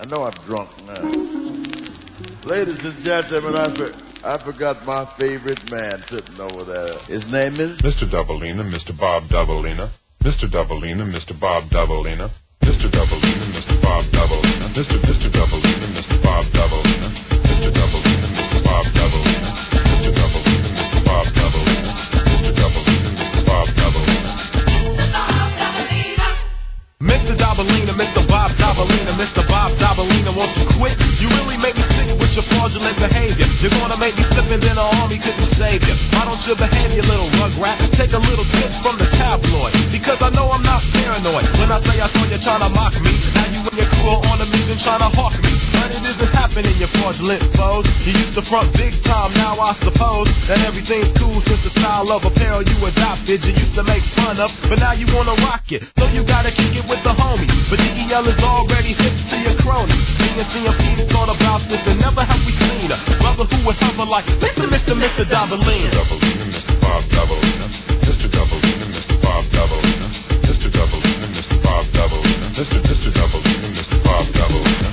know I'm drunk now. Ladies and gentlemen, I forgot my favorite man sitting over there. His name is Mr. Doubleina, Mr. Bob Doubleina. Mr. Doubleina, Mr. Bob Doubleina. Mr. Doubleina, Mr. Bob Doubleina. Mr. Doubleina, Mr. Bob Doubleina. Mr. Doubleina, Mr. Bob Doubleina. Mr. Doubleina, Mr. Bob Doubleina. Mr. Doubleina, Mr. Bob Doubleina. Mr. Doubleina, Mr. Bob Doubleina, Mr. Bob Doubleina, won't you quit? You really make me sick with your fraudulent behavior. You're gonna make me flip and then the army couldn't save you. Why don't you behave, you little rugrat? Take a little tip from the tabloid, because I know I'm not paranoid. When I say I saw you trying to mock me, now you and your crew are on a mission trying to hawk me. But it isn't happening, you fraudulent foes. You used to front big time, now I suppose that everything's cool since the style of apparel you adopted you used to make fun of, but now you wanna rock it, so you gotta kick it with the homie. But DEL is already hip to your cronies. Me and CMP thought about this and never have we seen a brother who would hover like Mr. Doubleina. Doubleina, Mr. Bob Doubleina. Mr. Doubleina, Mr. Bob Doubleina. Mr. Doubleina, Mr. Bob Doubleina. Mr. Doubleina, Mr. Bob Doubleina.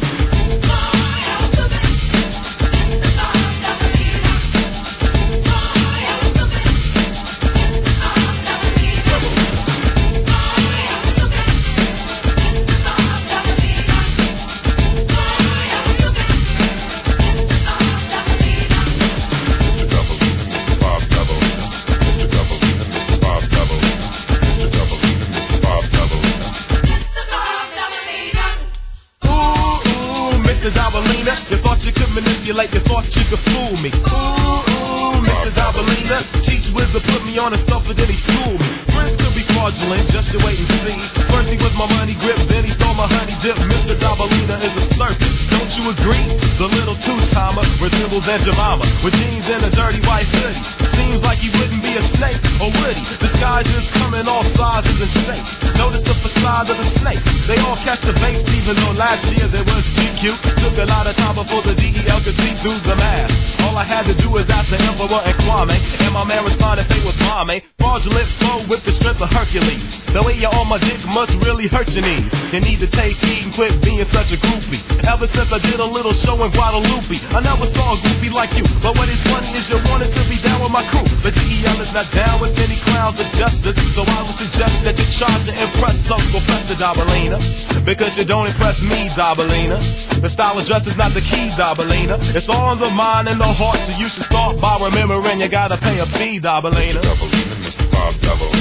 Mr. Doubleina, you thought you could manipulate, you thought you could fool me. Ooh, Mr. Doubleina, teach wizard put me on a stuff and then he schooled me. Friends could be fraudulent, just you wait and see. First he was my money grip, then he stole my honey dip. Mr. Doubleina is a serpent, don't you agree? The little two-timer resembles Aunt Jemima with jeans and a dirty white hoodie. Seems like he wouldn't be a snake, or would he? Disguises come in all sizes and shapes. Notice the facade of the snakes, they all catch the baits, even though last year there was GQ. Took a lot of time before the DEL could see through the mask. All I had to do was ask the Emperor and Kwame, and my man responded they was mommy. Fraudulent flow with the strength of Hercules. The way you're on my dick must really hurt your knees. You need to take heed and quit being such a groupie. Ever since I did a little show in Guadalupe, I never saw a groupie like you. But what is funny is you wanted to be down with my crew. But DEL is not down with any clowns of justice, so I would suggest that you try to impress Uncle Fester Doubleina, because you don't impress me, Doubleina. The style of dress is not the key, Doubleina. It's all in the mind and the heart, so you should start by remembering you gotta pay a fee, Doubleina. Mr. Doubleina, Mr. Bob Doubleina.